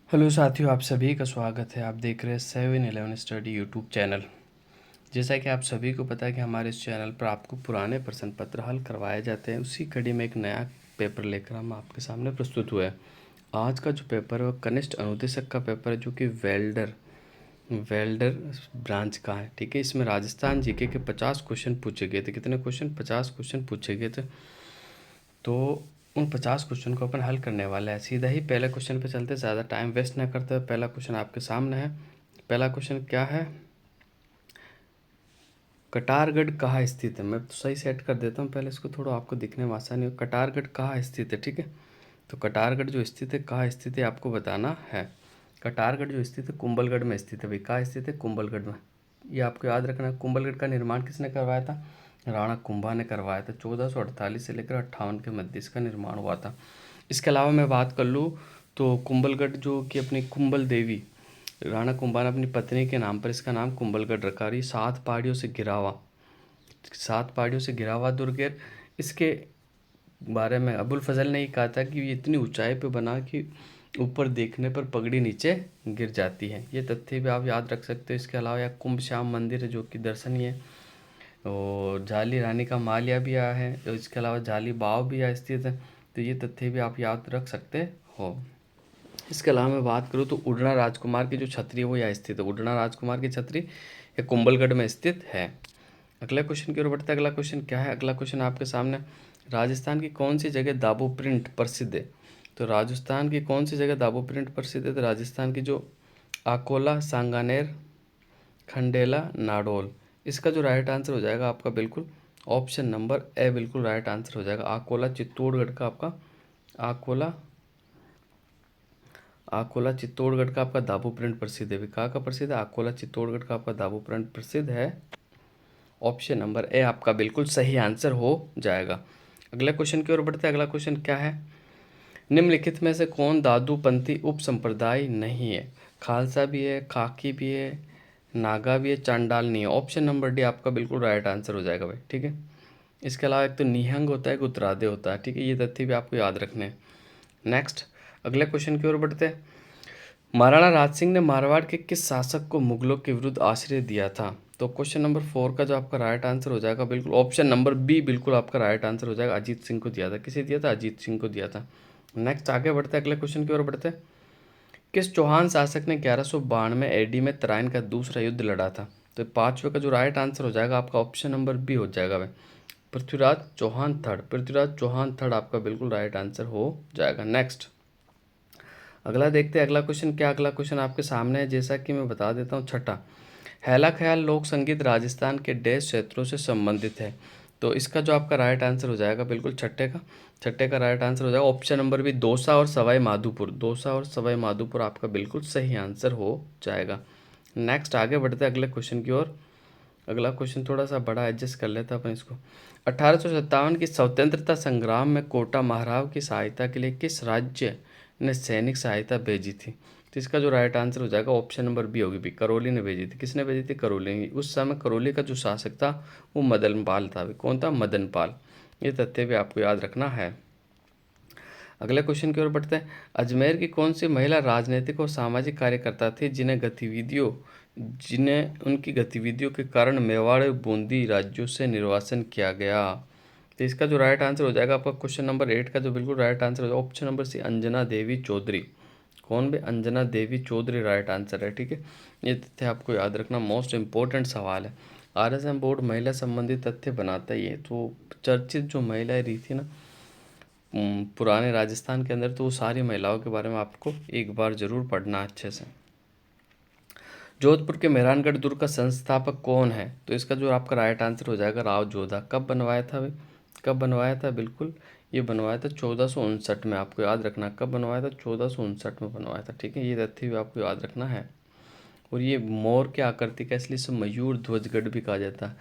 Hello साथियों, आप सभी का स्वागत है। आप देख रहे हैं 7-Eleven स्टडी यूट्यूब चैनल। जैसा कि आप सभी को पता है कि हमारे इस चैनल पर आपको पुराने प्रश्न पत्र हल करवाए जाते हैं, उसी कड़ी में एक नया पेपर लेकर हम आपके सामने प्रस्तुत हुए हैं। आज का जो पेपर है वो कनिष्ठ अनुदेशक का पेपर है, जो कि वेल्डर वेल्डर ब्रांच का है। ठीक है, इसमें राजस्थान जीके के 50 क्वेश्चन पूछे गए थे। कितने क्वेश्चन? 50 क्वेश्चन पूछे गए थे। तो उन 50 क्वेश्चन को अपन हल करने वाले हैं। सीधा ही पहले क्वेश्चन पे चलते, ज़्यादा टाइम वेस्ट ना करते हुए। पहला क्वेश्चन आपके सामने है। पहला क्वेश्चन क्या है? कटारगढ़ कहाँ स्थित है? मैं तो सही सेट कर देता हूँ पहले इसको, थोड़ा आपको दिखने में आसानी हो। कटारगढ़ कहाँ स्थित है? ठीक है, तो कटारगढ़ जो स्थित है, कहाँ स्थित है आपको बताना है। कटारगढ़ जो स्थित है कुंभलगढ़ में स्थित है भाई। कहाँ स्थित है? कुंभलगढ़ में। ये आपको याद रखना है। कुंभलगढ़ का निर्माण किसने करवाया था? राणा कुंभा ने करवाया था। 1448 से लेकर 58 के मध्य इसका निर्माण हुआ था। इसके अलावा मैं बात कर लूँ तो कुंभलगढ़ जो कि अपनी कुंभल देवी, राणा कुंभा ने अपनी पत्नी के नाम पर इसका नाम कुंभलगढ़ रखा। और ये 7 पहाड़ियों से घिरा हुआ, 7 पहाड़ियों से घिरा हुआ दुर्ग है। इसके बारे में अबुल फजल ने ये कहा था कि ये इतनी ऊंचाई पे बना कि ऊपर देखने पर पगड़ी नीचे गिर जाती है। ये तथ्य भी आप याद रख सकते हो। इसके अलावा यहाँ कुंभ श्याम मंदिर है, जो कि दर्शनीय है। और जाली रानी का मालिया भी आया है। और इसके अलावा जाली बाव भी यहाँ स्थित है। तो ये तथ्य भी आप याद रख सकते हो। इसके अलावा मैं बात करूँ तो उड़ना राजकुमार की जो छतरी है वो यहाँ स्थित है। उड़ना राजकुमार की छतरी ये कुंभलगढ़ में स्थित है। अगले क्वेश्चन की ओर बढ़ते हैं। अगला क्वेश्चन क्या है? अगला क्वेश्चन आपके सामने, राजस्थान की कौन सी जगह दाबो प्रिंट प्रसिद्ध है? तो राजस्थान की कौन सी जगह दाबो प्रिंट प्रसिद्ध है? तो राजस्थान की जो अकोला, सांगानेर, खंडेला, नाडोल। इसका जो राइट आंसर हो जाएगा आपका बिल्कुल ऑप्शन नंबर ए बिल्कुल राइट आंसर हो जाएगा। अकोला चित्तौड़गढ़ का आपका अकोला अकोला चित्तौड़गढ़ का आपका दाबू प्रिंट प्रसिद्ध है। कहाँ का प्रसिद्ध है? अकोला चित्तौड़गढ़ का आपका दाबू प्रिंट प्रसिद्ध है। ऑप्शन नंबर ए आपका बिल्कुल सही आंसर हो जाएगा। अगले क्वेश्चन की ओर बढ़ते हैं। अगला क्वेश्चन क्या है? निम्नलिखित में से कौन दादूपंथी उप संप्रदाय नहीं है? खालसा भी है, खाकी भी है, नागा भी है, चांडाल नहीं है। ऑप्शन नंबर डी आपका बिल्कुल राइट आंसर हो जाएगा भाई। ठीक है, इसके अलावा एक तो निहंग होता है, एक उत्तरादय होता है। ठीक है, ये तथ्य भी आपको याद रखने हैं। नेक्स्ट अगले क्वेश्चन की ओर बढ़ते हैं। महाराणा राज सिंह ने मारवाड़ के किस शासक को मुगलों के विरुद्ध आश्रय दिया था? तो क्वेश्चन नंबर 4 का जो आपका राइट आंसर हो जाएगा बिल्कुल ऑप्शन नंबर बी बिल्कुल आपका राइट आंसर हो जाएगा। अजीत सिंह को दिया था। किसे दिया था? अजीत सिंह को दिया था। नेक्स्ट आगे बढ़ते हैं, अगले क्वेश्चन की ओर बढ़ते हैं। किस चौहान शासक ने 1192 एडी में तराइन का दूसरा युद्ध लड़ा था? तो पांचवे का जो राइट आंसर हो जाएगा आपका ऑप्शन नंबर बी हो जाएगा भाई, पृथ्वीराज चौहान थर्ड। पृथ्वीराज चौहान थर्ड आपका बिल्कुल राइट आंसर हो जाएगा। नेक्स्ट अगला देखते हैं। अगला क्वेश्चन क्या? अगला क्वेश्चन आपके सामने है, जैसा कि मैं बता देता हूँ। छठा, हैला ख्याल लोक संगीत राजस्थान के डैश क्षेत्रों से संबंधित है? तो इसका जो आपका राइट आंसर हो जाएगा बिल्कुल छठे का राइट आंसर हो जाएगा ऑप्शन नंबर बी, दौसा और सवाई माधोपुर। दौसा और सवाई माधोपुर आपका बिल्कुल सही आंसर हो जाएगा। नेक्स्ट आगे बढ़ते हैं अगले क्वेश्चन की ओर। अगला क्वेश्चन थोड़ा सा बड़ा एडजस्ट कर लेते हैं अपन इसको। 1857 की स्वतंत्रता संग्राम में कोटा महाराव की सहायता के लिए किस राज्य ने सैनिक सहायता भेजी थी? तो इसका जो राइट आंसर हो जाएगा ऑप्शन नंबर बी होगी भी, करौली ने भेजी थी। किसने भेजी थी? करौली। उस समय करौली का जो शासक था वो मदन पाल था। कौन था? मदन पाल। ये तथ्य भी आपको याद रखना है। अगले क्वेश्चन की ओर बढ़ते हैं। अजमेर की कौन सी महिला राजनीतिक और सामाजिक कार्यकर्ता थी जिन्हें उनकी गतिविधियों के कारण मेवाड़ और बूंदी राज्यों से निर्वासन किया गया? तो इसका जो राइट आंसर हो जाएगा आपका क्वेश्चन नंबर 8 का जो बिल्कुल राइट आंसर हो जाएगा ऑप्शन नंबर सी, अंजना देवी चौधरी। कौन भी? अंजना देवी चौधरी राइट आंसर है। ठीक है, ये तथ्य आपको याद रखना, मोस्ट इंपॉर्टेंट सवाल है। आरएसएम बोर्ड महिला संबंधी तथ्य बनाता ही है। तो चर्चित जो महिलाएं रही थी ना पुराने राजस्थान के अंदर, तो वो सारी महिलाओं के बारे में आपको एक बार जरूर पढ़ना अच्छे से। जोधपुर के मेहरानगढ़ दुर्ग का संस्थापक कौन है? तो इसका जो आपका राइट आंसर हो जाएगा राव जोधा। कब बनवाया था भाई? कब बनवाया था? बिल्कुल ये बनवाया था 1459 में। आपको याद रखना कब बनवाया था? 1459 में बनवाया था। ठीक है, ये तथ्य भी आपको याद रखना है। और ये मोर के आकृति का, इसलिए इसे मयूर ध्वजगढ़ भी कहा जाता है।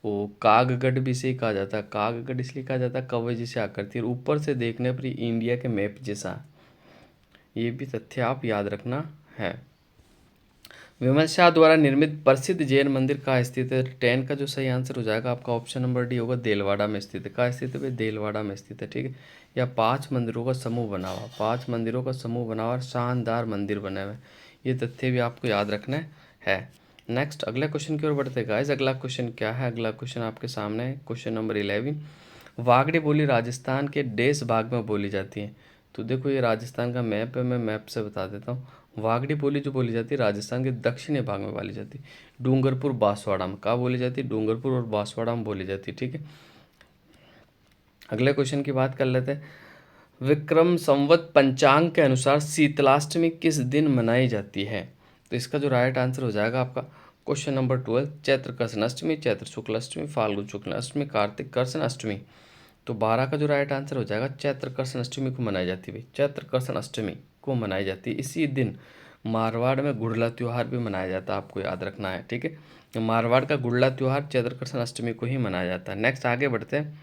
वो कागगढ़ भी इसे कहा जाता है। कागगढ़ इसलिए कहा जाता है कौवे जैसी आकृति, और ऊपर से देखने पर ये इंडिया के मैप जैसा है। ये भी तथ्य आप याद रखना है। विमल शाह द्वारा निर्मित प्रसिद्ध जैन मंदिर कहाँ स्थित है? 10 का जो सही आंसर हो जाएगा आपका ऑप्शन नंबर डी होगा, देलवाड़ा में स्थित है। कहाँ स्थित है भाई? देलवाड़ा में स्थित है, ठीक है। या 5 मंदिरों का समूह बना हुआ, 5 मंदिरों का समूह बना हुआ और शानदार मंदिर बने हुए, ये तथ्य भी आपको याद रखना है। नेक्स्ट अगले क्वेश्चन की ओर बढ़ते हैं गाइस। अगला क्वेश्चन क्या है? अगला क्वेश्चन आपके सामने है, क्वेश्चन नंबर 11। वागड़ी बोली राजस्थान के देश भाग में बोली जाती है। तो देखो ये राजस्थान का मैप है, मैं मैप से बता देता हूँ। वागड़ी बोली जो बोली जाती है राजस्थान के दक्षिणी भाग में बोली जाती है, डूंगरपुर बांसवाड़ा में। कहाँ बोली जाती है? डूंगरपुर और बांसवाड़ा में बोली जाती है, ठीक है। अगले क्वेश्चन की बात कर लेते हैं। विक्रम संवत पंचांग के अनुसार शीतलाष्टमी किस दिन मनाई जाती है? तो इसका जो राइट आंसर हो जाएगा आपका क्वेश्चन नंबर 12, चैत्र कृष्ण अष्टमी, चैत्र शुक्ल अष्टमी, फाल्गुन शुक्ल अष्टमी, कार्तिक कृष्ण अष्टमी। तो 12 का जो राइट आंसर हो जाएगा चैत्र कृष्ण अष्टमी को मनाई जाती है भाई, चैत्र कृष्ण अष्टमी को मनाई जाती है। इसी दिन मारवाड़ में गुड़ला त्यौहार भी मनाया जाता है, आपको याद रखना है, ठीक है। तो मारवाड़ का गुड़ला त्यौहार चैत्र कृष्ण अष्टमी को ही मनाया जाता है। नेक्स्ट आगे बढ़ते हैं।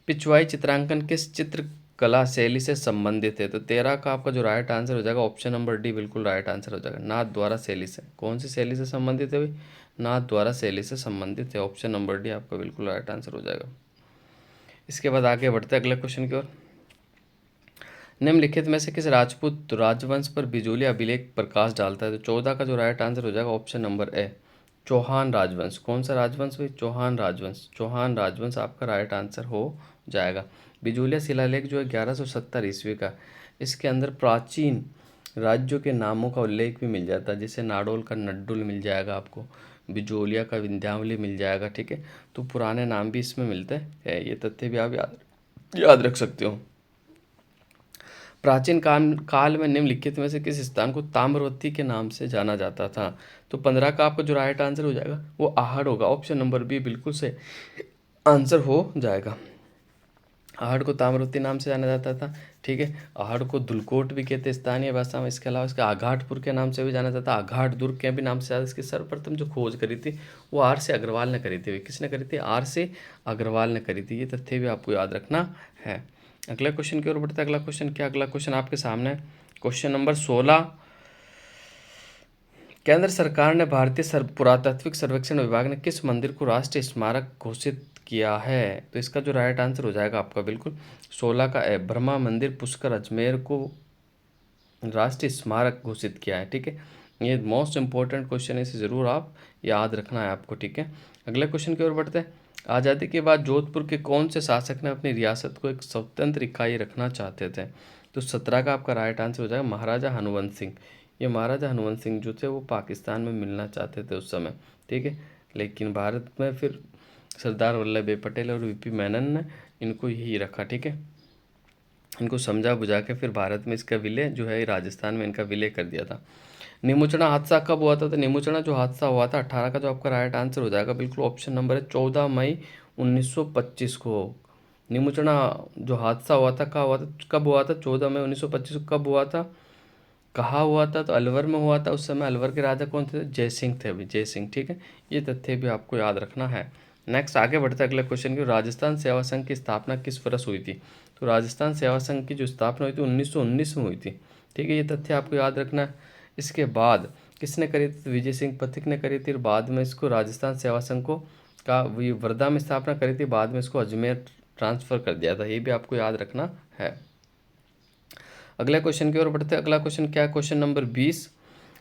पिछवाई चित्रांकन किस चित्रकला शैली से संबंधित है? तो 13 का आपका जो राइट आंसर हो जाएगा ऑप्शन नंबर डी बिल्कुल राइट आंसर हो जाएगा, नाथ द्वारा शैली से। कौन सी शैली से संबंधित है भाई? नाथ द्वारा शैली से संबंधित है, ऑप्शन नंबर डी आपका बिल्कुल राइट आंसर हो जाएगा। इसके बाद आगे बढ़ते हैं अगले क्वेश्चन की ओर। निम्नलिखित में से किस राजपूत राजवंश पर बिजोली अभिलेख प्रकाश डालता है? तो 14 का जो राइट आंसर हो जाएगा ऑप्शन नंबर ए, चौहान राजवंश। कौन सा राजवंश भाई? चौहान राजवंश। चौहान राजवंश आपका राइट आंसर हो जाएगा। बिजोलिया शिलालेख जो है 1170 ईस्वी का, इसके अंदर प्राचीन राज्यों के नामों का उल्लेख भी मिल जाता है, जैसे नाडोल का नड्डुल मिल जाएगा आपको, बिजोलिया का विंध्यावली मिल जाएगा, ठीक है। तो पुराने नाम भी इसमें मिलते हैं, ये तथ्य भी आप याद रख सकते हो। प्राचीन काल में निम्नलिखित में से किस स्थान को ताम्रवती के नाम से जाना जाता था? तो 15 का आपका जो राइट आंसर हो जाएगा वो आहड़ होगा, ऑप्शन नंबर बी बिल्कुल से आंसर हो जाएगा। आहड़ को ताम्रवती नाम से जाना जाता था, ठीक है। आहड़ को दुलकोट भी कहते हैं स्थानीय भाषा में। इसके अलावा इसका आघाटपुर के नाम से भी जाना जाता है, आघाट दुर्ग के भी नाम से जाता है। इसकी सर्वप्रथम जो खोज करी थी वो आर से अग्रवाल ने करी थी। किसने करी थी? आर से अग्रवाल ने करी थी, ये तथ्य भी आपको याद रखना है। अगले क्वेश्चन की ओर बढ़ते हैं। अगला क्वेश्चन क्या? अगला क्वेश्चन आपके सामने है, क्वेश्चन नंबर 16। केंद्र सरकार ने भारतीय पुरातात्विक सर्वेक्षण विभाग ने किस मंदिर को राष्ट्रीय स्मारक घोषित किया है? तो इसका जो राइट आंसर हो जाएगा आपका बिल्कुल 16 का है, ब्रह्मा मंदिर पुष्कर अजमेर को राष्ट्रीय स्मारक घोषित किया है, ठीक है। ये मोस्ट इंपॉर्टेंट क्वेश्चन है, इसे ज़रूर आप याद रखना है आपको, ठीक है। अगले क्वेश्चन की ओर बढ़ते हैं। आज़ादी के बाद जोधपुर के कौन से शासक ने अपनी रियासत को एक स्वतंत्र इकाई रखना चाहते थे? तो 17 का आपका राइट आंसर हो जाएगा महाराजा हनुवंत सिंह। ये महाराजा हनुवंत सिंह जो थे वो पाकिस्तान में मिलना चाहते थे उस समय, ठीक है। लेकिन भारत में फिर सरदार वल्लभ भाई पटेल और वीपी मेनन ने इनको यही रखा, ठीक है। इनको समझा बुझा के फिर भारत में इसका विलय जो है राजस्थान में इनका विलय कर दिया था। निमुचना हादसा कब हुआ था? तो निमुचना जो हादसा हुआ था 18 का जो आपका राइट आंसर हो जाएगा बिल्कुल ऑप्शन नंबर है 14 मई 1925 को। निमुचना जो हादसा हुआ था कब हुआ था? 14 मई 1925 को। कब हुआ था? कहाँ हुआ था? तो अलवर में हुआ था। उस समय अलवर के राजा कौन थे? जय सिंह थे अभी, जय सिंह, ठीक है। ये तथ्य भी आपको याद रखना है। नेक्स्ट आगे बढ़ते हैं अगले क्वेश्चन की। राजस्थान सेवा संघ की स्थापना किस वर्ष हुई थी? तो राजस्थान सेवा संघ की जो स्थापना हुई थी 1919 में हुई थी, ठीक है। ये तथ्य आपको याद रखना है। इसके बाद किसने करी थी? विजय सिंह पथिक ने करी थी। बाद में इसको राजस्थान सेवा संघ को का वर्धा में स्थापना करी थी, बाद में इसको अजमेर ट्रांसफ़र कर दिया था, ये भी आपको याद रखना है। अगले क्वेश्चन की ओर बढ़ते हैं। अगला क्वेश्चन क्या है? Question number 20।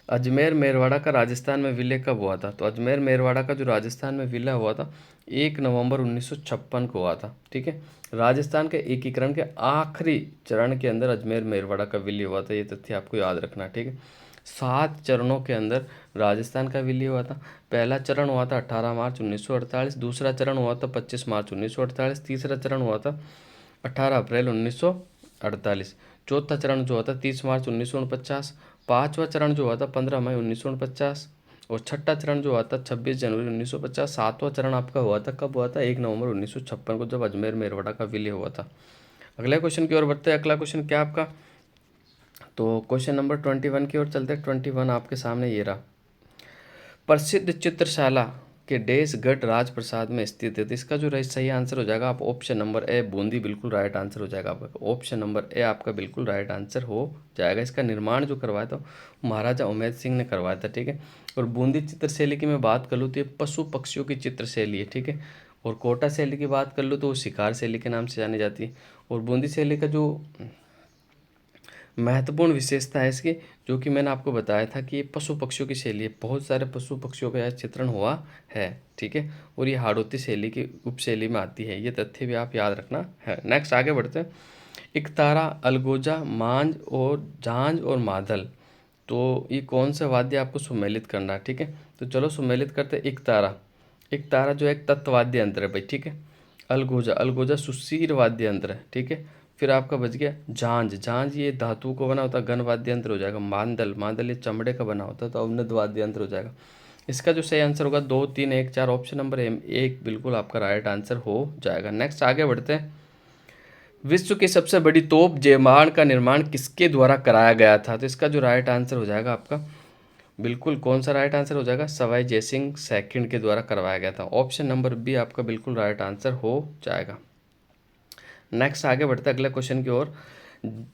अजमेर मेरवाड़ा का राजस्थान में विलय कब हुआ था? तो अजमेर मेरवाड़ा का जो राजस्थान में विलय हुआ था 1 नवंबर 1956 को हुआ था, ठीक है। राजस्थान के एकीकरण के आखिरी चरण के अंदर अजमेर मेरवाड़ा का विलय हुआ था, ये तथ्य आपको याद रखना, ठीक है। 7 चरणों के अंदर राजस्थान का विलय हुआ था। पहला चरण हुआ था 18 मार्च 1948, दूसरा चरण हुआ था 25 मार्च 1948, तीसरा चरण हुआ था 18 अप्रैल 1948, चौथा चरण जो हुआ था 30 मार्च 1949, पाँचवा चरण जो हुआ था 15 मई 1949 और छठा चरण जो हुआ था 26 जनवरी 1950। सातवां चरण आपका हुआ था कब हुआ था? 1 नवंबर 1956 को, जब अजमेर मेरवाड़ा का विलय हुआ था। अगले क्वेश्चन की ओर बढ़ते हैं। अगला क्वेश्चन क्या आपका? तो क्वेश्चन नंबर 21 की ओर चलते हैं। 21 आपके सामने ये रहा। प्रसिद्ध चित्रशाला के देश गढ़ राजप्रसाद में स्थित है। तो इसका जो सही आंसर हो जाएगा आप ऑप्शन नंबर ए बूंदी, बिल्कुल राइट आंसर हो जाएगा आपका। ऑप्शन नंबर ए आपका बिल्कुल राइट आंसर हो जाएगा। इसका निर्माण जो करवाया था महाराजा उमेद सिंह ने करवाया था, ठीक है। और बूंदी चित्रशैली की मैं बात कर लूँ तो ये पशु पक्षियों की चित्रशैली है, ठीक है। और कोटा शैली की बात कर लूँ तो वो शिकार शैली के नाम से जानी जाती है। और बूंदी शैली का जो महत्वपूर्ण विशेषता है इसकी, जो कि मैंने आपको बताया था कि ये पशु पक्षियों की शैली है, बहुत सारे पशु पक्षियों का यहाँ चित्रण हुआ है, ठीक है। और ये हाड़ौती शैली की उपशैली में आती है, ये तथ्य भी आप याद रखना है। नेक्स्ट आगे बढ़ते हैं। इकतारा, अलगोजा, मांझ और झांझ और मादल, तो ये कौन सा वाद्य आपको सुमेलित करना है, ठीक है। तो चलो सुमेलित करते हैं। इकतारा, इकतारा जो एक तत्वाद्य यंत्र है भाई, ठीक है। अलगोजा, अलगोजा सुशीर वाद्य यंत्र है, ठीक है। फिर आपका बच गया झांझ, झांझ ये धातु को बना होता है, घन वाद्य यंत्र हो जाएगा। मांदल, मांदल ये चमड़े का बना होता है, तो अवनद वाद्य यंत्र हो जाएगा। इसका जो सही आंसर होगा 2, 3, 1, 4, ऑप्शन नंबर एक बिल्कुल आपका राइट आंसर हो जाएगा। नेक्स्ट आगे बढ़ते हैं। विश्व की सबसे बड़ी तोप जयमाण का निर्माण किसके द्वारा कराया गया था? तो इसका जो राइट आंसर हो जाएगा आपका बिल्कुल कौन सा राइट आंसर हो जाएगा? सवाई जयसिंह सेकंड के द्वारा करवाया गया था। ऑप्शन नंबर बी आपका बिल्कुल राइट आंसर हो जाएगा। नेक्स्ट आगे बढ़ते हैं अगले क्वेश्चन की ओर।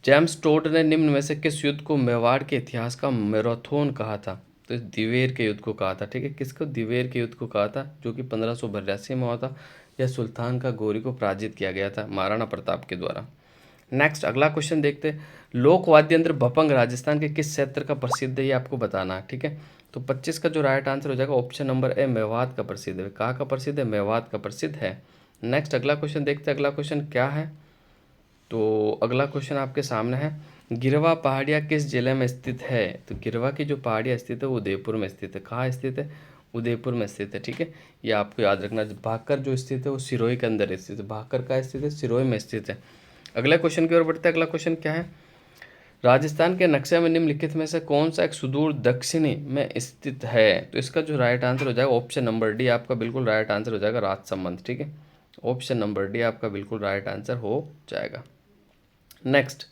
जेम्स टोड ने निम्न में से किस युद्ध को मेवाड़ के इतिहास का मैराथन कहा था? तो इस दिवेर के युद्ध को कहा था, ठीक है। किसको? दिवेर के युद्ध को कहा था, जो कि 1582 में हुआ था। यह सुल्तान का गोरी को पराजित किया गया था महाराणा प्रताप के द्वारा। नेक्स्ट अगला क्वेश्चन देखते हैं। लोक वाद्य यंत्र भपंग राजस्थान के किस क्षेत्र का प्रसिद्ध है, ये आपको बताना है, ठीक है। तो 25 का जो राइट आंसर हो जाएगा ऑप्शन नंबर ए मेवात का प्रसिद्ध है। कहाँ का प्रसिद्ध है? मेवात का प्रसिद्ध है। नेक्स्ट अगला क्वेश्चन देखते हैं। अगला क्वेश्चन क्या है? तो अगला क्वेश्चन आपके सामने है। गिरवा पहाड़ियाँ किस जिले में स्थित है? तो गिरवा की जो पहाड़ियाँ स्थित है वो उदयपुर में स्थित है। कहाँ स्थित है? उदयपुर में स्थित है, ठीक है। ये आपको याद रखना। भाकर जो स्थित है वो सिरोही के अंदर स्थित है। भाकर का स्थित है? सिरोही में स्थित है। अगले क्वेश्चन की ओर बढ़ते हैं। अगला क्वेश्चन क्या है? राजस्थान के नक्शे में निम्नलिखित में से कौन सा एक सुदूर दक्षिणी में स्थित है? तो इसका जो राइट आंसर हो जाएगा ऑप्शन नंबर डी आपका बिल्कुल राइट आंसर हो जाएगा, राजसमंद, ठीक है। ऑप्शन नंबर डी आपका बिल्कुल राइट आंसर हो जाएगा। नेक्स्ट,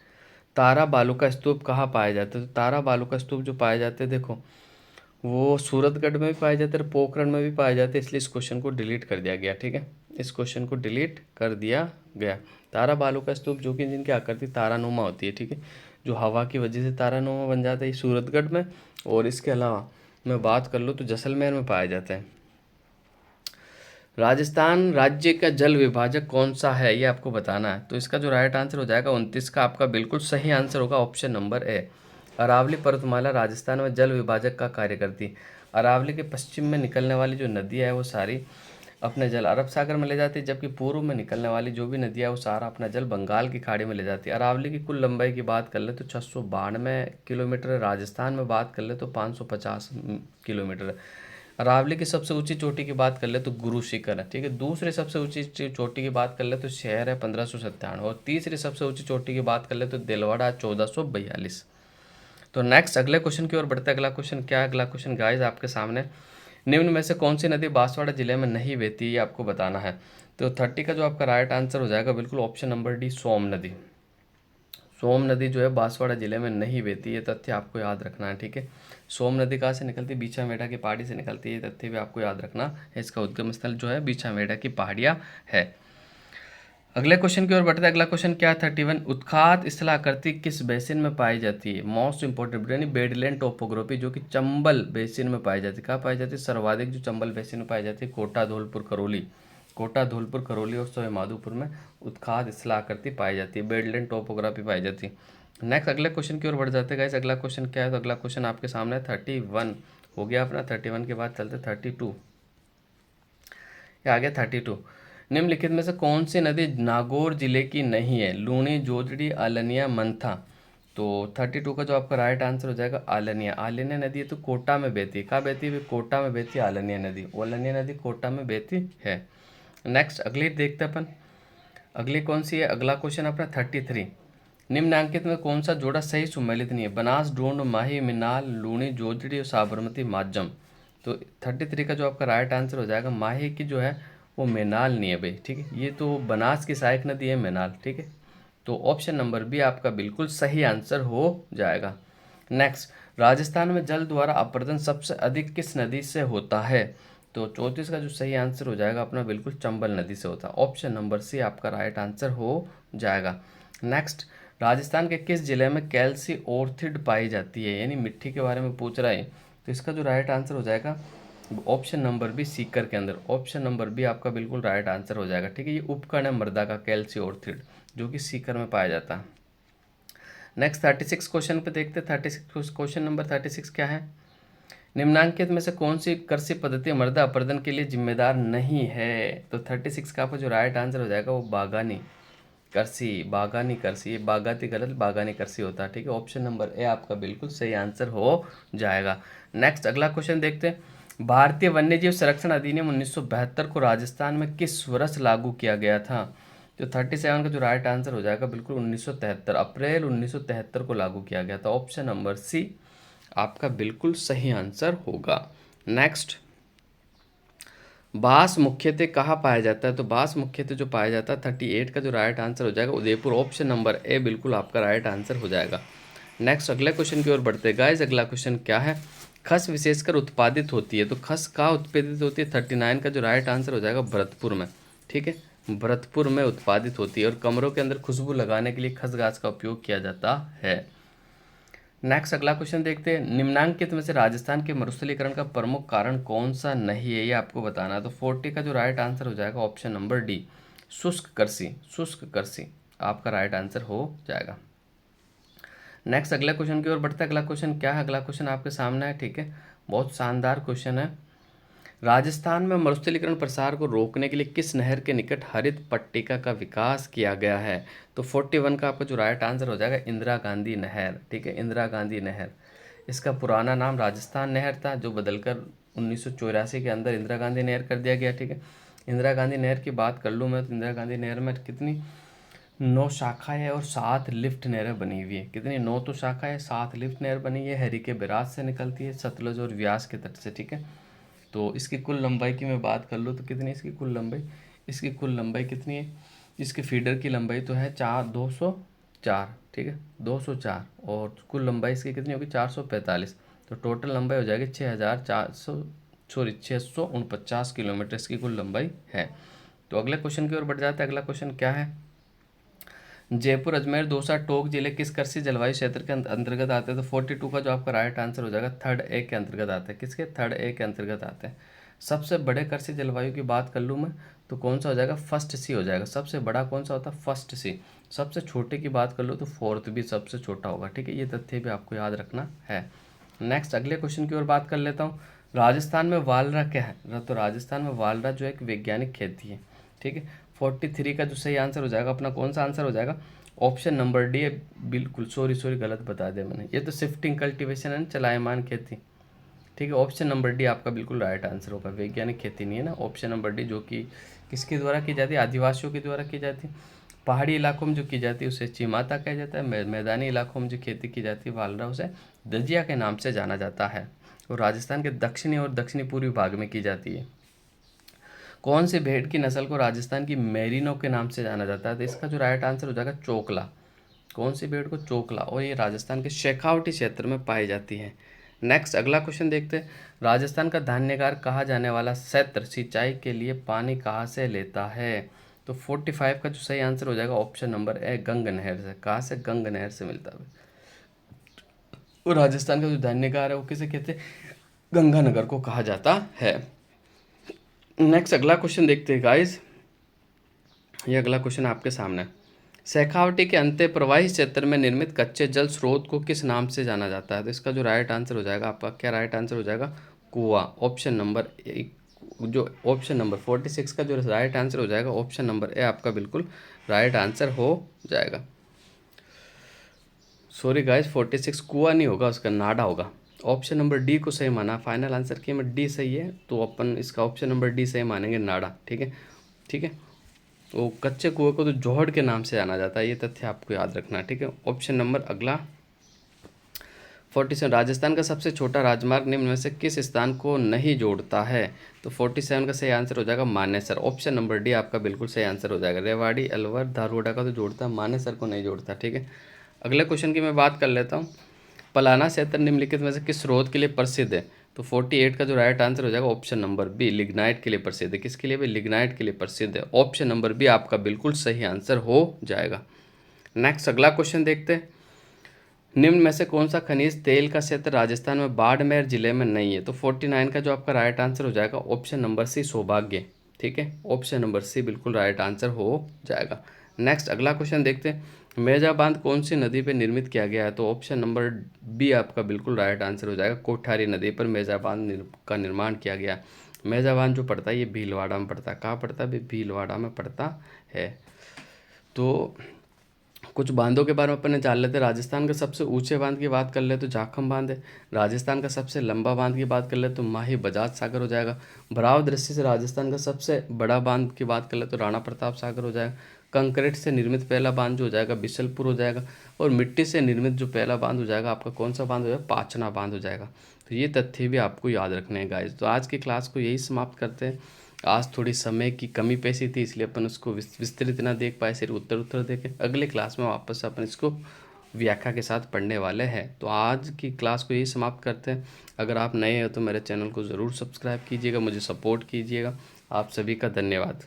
तारा बालू का स्तूप कहाँ पाया जाता है? तो तारा बालू का स्तूप जो पाए जाते हैं, देखो वो सूरतगढ़ में भी पाए जाते हैं, पोखरण में भी पाए जाते हैं, इसलिए इस क्वेश्चन को डिलीट कर दिया गया, ठीक है। इस क्वेश्चन को डिलीट कर दिया गया। तारा बालू का स्तूप जो कि जिनकी आकृति तारानुमा होती है, ठीक है, जो हवा की वजह से तारानुमा बन जाता है, ये सूरतगढ़ में। और इसके अलावा मैं बात कर लूँ तो जैसलमेर में पाया जाता है। राजस्थान राज्य का जल विभाजक कौन सा है, ये आपको बताना है। तो इसका जो राइट आंसर हो जाएगा 29 का आपका बिल्कुल सही आंसर होगा ऑप्शन नंबर ए। अरावली पर्वतमाला राजस्थान में जल विभाजक का कार्य करती है। अरावली के पश्चिम में निकलने वाली जो नदियाँ है वो सारी अपने जल अरब सागर में ले जाती है, जबकि पूर्व में निकलने वाली जो भी नदियाँ है वो सारा अपना जल बंगाल की खाड़ी में ले जाती है। अरावली की कुल लंबाई की बात कर ले तो 692 किलोमीटर है। राजस्थान में बात कर ले तो 550 किलोमीटर है। अरावली की सबसे ऊंची चोटी की बात कर ले तो गुरु शिखर है, ठीक है। दूसरी सबसे ऊंची चोटी की बात कर ले तो शहर है 1597। और तीसरी सबसे ऊंची चोटी की बात कर ले तो दिलवाड़ा 1442। तो नेक्स्ट अगले क्वेश्चन की ओर बढ़ते हैं। अगला क्वेश्चन क्या है? अगला क्वेश्चन गाइस आपके सामने। निम्न में से कौन सी नदी बांसवाड़ा जिले में नहीं बहती, ये आपको बताना है। तो 30 का जो आपका राइट आंसर हो जाएगा बिल्कुल ऑप्शन नंबर डी सोम नदी। सोम नदी जो है बांसवाड़ा जिले में नहीं बहती, ये तथ्य आपको याद रखना है, ठीक है। सोम नदी कहाँ से निकलती है? बीछामेड़ा की पहाड़ी से निकलती है, ये तथ्य भी आपको याद रखना है। इसका उद्गम स्थल जो है बीछामेड़ा की पहाड़ियाँ है। अगले क्वेश्चन की ओर बढ़ते हैं। अगला क्वेश्चन क्या है? 31, उत्खात स्थलाकृति किस बेसिन में पाई जाती है? मोस्ट इंपॉर्टेंट यानी बेडलैंड टोपोग्राफी, जो कि चंबल बेसिन में पाई जाती है। कहाँ पाई जाती है? सर्वाधिक जो चंबल बेसिन में पाई जाती है कोटा, धौलपुर, करौली। कोटा, धौलपुर, करौली और सवाई माधोपुर में उत्खात स्थलाकृति पाई जाती है, बेडलैंड टोपोग्राफी पाई जाती है। नेक्स्ट अगले क्वेश्चन की ओर बढ़ जाते हैं गाइस। अगला क्वेश्चन क्या है? तो अगला क्वेश्चन आपके सामने है 31 हो गया अपना। 31 के बाद चलते 32, ये आ गया 32। निम्नलिखित में से कौन सी नदी नागौर जिले की नहीं है? लूणी, जोजड़ी, आलनिया, मंथा। तो 32 का जो आपका राइट आंसर हो जाएगा आलनिया। आलनिया नदी है तो कोटा में बहती है। कहाँ बहती है? कोटा में बहती है आलनिया नदी। आलनिया नदी कोटा में बहती है। नेक्स्ट अगली देखते हैं अपन, अगली कौन सी है? अगला क्वेश्चन अपना 33। निम्नांकित में कौन सा जोड़ा सही सुमेलित नहीं है? बनास, ढूंढ, माही, मिनाल, लूणी, जोजड़ी और साबरमती, माजम। तो 33 का जो आपका राइट आंसर हो जाएगा माही की जो है वो मेनाल नहीं है भाई, ठीक है। ये तो बनास की सहायक नदी है मेनाल, ठीक है। तो ऑप्शन नंबर बी आपका बिल्कुल सही आंसर हो जाएगा। नेक्स्ट, राजस्थान में जल द्वारा अपर्दन सबसे अधिक किस नदी से होता है? तो 34 का जो सही आंसर हो जाएगा अपना बिल्कुल चंबल नदी से होता है। ऑप्शन नंबर सी आपका राइट आंसर हो जाएगा। नेक्स्ट, राजस्थान के किस जिले में कैल्सी ओर्थिड पाई जाती है, यानी मिट्टी के बारे में पूछ रहा है, तो इसका जो राइट आंसर हो जाएगा ऑप्शन नंबर बी सीकर के अंदर। ऑप्शन नंबर बी आपका बिल्कुल राइट आंसर हो जाएगा। ठीक है, ये उपकण है मृदा का कैल्सी ओर्थिड जो कि सीकर में पाया जाता है। नेक्स्ट 36 क्वेश्चन पे देखते हैं। 36 क्वेश्चन नंबर 36 क्या है, निम्नांकित में से कौन सी कृषि पद्धति मृदा अपरदन के लिए जिम्मेदार नहीं है, तो 36 का आपका जो राइट आंसर हो जाएगा वो बागानी कृषि। बागानी कृषि, ये बागाती गलत, बागानी कृषि होता है। ठीक है, ऑप्शन नंबर ए आपका बिल्कुल सही आंसर हो जाएगा। नेक्स्ट अगला क्वेश्चन देखते हैं, भारतीय वन्यजीव संरक्षण अधिनियम 1972 को राजस्थान में किस वर्ष लागू किया गया था, तो 37 का जो राइट आंसर हो जाएगा बिल्कुल 1973, अप्रैल 1973 को लागू किया गया था। ऑप्शन नंबर सी आपका बिल्कुल सही आंसर होगा। नेक्स्ट, बांस मुख्यतः कहाँ पाया जाता है, तो बांस मुख्यतः जो पाया जाता है 38 का जो राइट आंसर हो जाएगा उदयपुर। ऑप्शन नंबर ए बिल्कुल आपका राइट आंसर हो जाएगा। नेक्स्ट अगले क्वेश्चन की ओर बढ़ते हैं गाइस। अगला क्वेश्चन क्या है, खस विशेषकर उत्पादित होती है, तो खस कहाँ उत्पादित होती है, 39 का जो राइट आंसर हो जाएगा भरतपुर में। ठीक है, भरतपुर में उत्पादित होती है और कमरों के अंदर खुशबू लगाने के लिए खस घास का उपयोग किया जाता है। नेक्स्ट अगला क्वेश्चन देखते हैं, निम्नांकित में से राजस्थान के मरुस्थलीकरण का प्रमुख कारण कौन सा नहीं है, ये आपको बताना है। तो 40 का जो राइट आंसर हो जाएगा ऑप्शन नंबर डी शुष्क कृषि। शुष्क कृषि आपका राइट आंसर हो जाएगा। नेक्स्ट अगला क्वेश्चन की ओर बढ़ता है। अगला क्वेश्चन क्या है, अगला क्वेश्चन आपके सामने है। ठीक है, बहुत शानदार क्वेश्चन है, राजस्थान में मरुस्थलीकरण प्रसार को रोकने के लिए किस नहर के निकट हरित पट्टिका का विकास किया गया है, तो 41 का आपका जो राइट आंसर हो जाएगा इंदिरा गांधी नहर। ठीक है, इंदिरा गांधी नहर, इसका पुराना नाम राजस्थान नहर था जो बदलकर 1984 के अंदर इंदिरा गांधी नहर कर दिया गया। ठीक है, इंदिरा गांधी नहर की बात कर लूँ मैं तो इंदिरा गांधी नहर में कितनी 9 शाखाएं है और 7 लिफ्ट नहरें बनी हुई है। कितनी 9 तो शाखा है, 7 लिफ्ट नहर बनी है, हरी के बिराज से निकलती है, सतलुज और व्यास के तट से। ठीक है, तो इसकी कुल लंबाई की मैं बात कर लूँ तो कितनी इसकी कुल लंबाई, इसकी कुल लंबाई कितनी है, इसके फीडर की लंबाई तो है 204। ठीक है, 204 और कुल लंबाई इसकी कितनी होगी 445, तो टोटल लंबाई हो जाएगी 649 किलोमीटर इसकी कुल लंबाई है। तो अगले क्वेश्चन की ओर बढ़ जाता है। अगला क्वेश्चन क्या है, जयपुर अजमेर दौसा टोंक जिले किस कृषि जलवायु क्षेत्र के अंतर्गत आते हैं, तो 42 का जो आपका राइट आंसर हो जाएगा थर्ड ए के अंतर्गत आते हैं। किसके, थर्ड ए के अंतर्गत आते हैं। सबसे बड़े कृषि जलवायु की बात कर लूँ मैं तो कौन सा हो जाएगा, फर्स्ट सी हो जाएगा। सबसे बड़ा कौन सा होता है, फर्स्ट सी। सबसे छोटे की बात कर लो तो फोर्थ भी सबसे छोटा होगा। ठीक है, ये तथ्य भी आपको याद रखना है। नेक्स्ट अगले क्वेश्चन की ओर बात कर लेता हूँ, राजस्थान में वालरा क्या है, तो राजस्थान में वालरा जो एक वैज्ञानिक खेती है। ठीक है, 43 का जो सही आंसर हो जाएगा अपना कौन सा आंसर हो जाएगा, ऑप्शन नंबर डी है बिल्कुल। सॉरी गलत बता दिया मैंने, ये तो शिफ्टिंग कल्टीवेशन है ना, चलायमान खेती। ठीक है, ऑप्शन नंबर डी आपका बिल्कुल राइट आंसर होगा, वैज्ञानिक खेती नहीं है ना। ऑप्शन नंबर डी जो कि किसके द्वारा की जाती है, आदिवासियों के द्वारा की जाती है। पहाड़ी इलाकों में जो की जाती है उसे चिमाता कहा जाता है, मैदानी इलाकों में जो खेती की जाती है वालरा उसे दजिया के नाम से जाना जाता है, और राजस्थान के दक्षिणी और दक्षिणी पूर्वी भाग में की जाती है। कौन सी भेड़ की नस्ल को राजस्थान की मेरिनो के नाम से जाना जाता है, तो इसका जो राइट आंसर हो जाएगा चोकला। कौन सी भेड़ को, चोकला, और ये राजस्थान के शेखावटी क्षेत्र में पाई जाती है। नेक्स्ट अगला क्वेश्चन देखते हैं, राजस्थान का धान्यगार कहा जाने वाला क्षेत्र सिंचाई के लिए पानी कहाँ से लेता है, तो 45 का जो सही आंसर हो जाएगा ऑप्शन नंबर ए गंग नहर से। कहाँ से, गंग नहर से मिलता है। और राजस्थान का जो धान्यगार है वो किसे कहते हैं, गंगानगर को कहा जाता है। नेक्स्ट अगला क्वेश्चन देखते हैं गाइस, ये अगला क्वेश्चन आपके सामने है, शेखावटी के अंत्य प्रवाही क्षेत्र में निर्मित कच्चे जल स्रोत को किस नाम से जाना जाता है, तो इसका जो राइट आंसर हो जाएगा आपका क्या राइट आंसर हो जाएगा, कुआं। ऑप्शन नंबर ए, जो ऑप्शन नंबर 46 का जो राइट आंसर हो जाएगा ऑप्शन नंबर ए आपका बिल्कुल राइट आंसर हो जाएगा। सॉरी गाइस, 46 कुआं नहीं होगा, उसका नाडा होगा। ऑप्शन नंबर डी को सही माना, फाइनल आंसर की में डी सही है तो अपन इसका ऑप्शन नंबर डी सही मानेंगे, नाडा। ठीक है, ठीक है, वो कच्चे कुएं को तो जोहड़ के नाम से जाना जाता है, ये तथ्य आपको याद रखना है। ठीक है, ऑप्शन नंबर अगला 47, राजस्थान का सबसे छोटा राजमार्ग निम्न में से किस स्थान को नहीं जोड़ता है, तो 47 का सही आंसर हो जाएगा मानेसर। ऑप्शन नंबर डी आपका बिल्कुल सही आंसर हो जाएगा। रेवाड़ी, अलवर, धारवाड़ा का तो जोड़ता है, मानेसर को नहीं जोड़ता। ठीक है, अगले क्वेश्चन की मैं बात कर लेता हूँ, पलाना क्षेत्र निम्नलिखित में से किस स्रोत के लिए प्रसिद्ध है, तो 48 का जो राइट आंसर हो जाएगा ऑप्शन नंबर बी, लिग्नाइट के लिए प्रसिद्ध है। किसके लिए भाई? लिग्नाइट के लिए प्रसिद्ध है। ऑप्शन नंबर बी आपका बिल्कुल सही आंसर हो जाएगा। नेक्स्ट अगला क्वेश्चन देखते हैं। निम्न में से कौन सा खनिज तेल का क्षेत्र राजस्थान में बाड़मेर जिले में नहीं है? तो 49 का जो आपका राइट आंसर हो जाएगा ऑप्शन नंबर सी, सौभाग्य। ठीक है, ऑप्शन नंबर सी बिल्कुल राइट आंसर हो जाएगा। नेक्स्ट अगला क्वेश्चन देखते हैं। मेजा बांध कौन सी नदी पर निर्मित किया गया है? तो ऑप्शन नंबर बी आपका बिल्कुल राइट आंसर हो जाएगा। कोठारी नदी पर मेजा बांध का निर्माण किया गया। मेजा बांध जो पड़ता है ये भीलवाड़ा में पड़ता है। कहाँ पड़ता है? भीलवाड़ा में पड़ता है। तो कुछ बांधों के बारे में अपन ने जान लेते हैं। राजस्थान के सबसे ऊंचे बांध की बात कर ले तो जाखम बांध है। राजस्थान का सबसे लंबा बांध की बात कर ले तो माही बजाज सागर हो जाएगा। भराव दृष्टि से राजस्थान का सबसे बड़ा बांध की बात कर ले तो राणा प्रताप सागर हो जाएगा। कंक्रीट से निर्मित पहला बांध जो हो जाएगा बिशलपुर हो जाएगा। और मिट्टी से निर्मित जो पहला बांध हो जाएगा आपका कौन सा बांध हो जाएगा? पाचना बांध हो जाएगा। तो ये तथ्य भी आपको याद रखने हैं गाइस। तो आज की क्लास को यही समाप्त करते हैं। आज थोड़ी समय की कमी पैसी थी इसलिए अपन उसको विस्तृत ना देख पाए, सिर्फ उत्तर देखें। अगले क्लास में वापस अपन इसको व्याख्या के साथ पढ़ने वाले हैं। तो आज की क्लास को यही समाप्त करते हैं। अगर आप नए हो तो मेरे चैनल को ज़रूर सब्सक्राइब कीजिएगा, मुझे सपोर्ट कीजिएगा। आप सभी का धन्यवाद।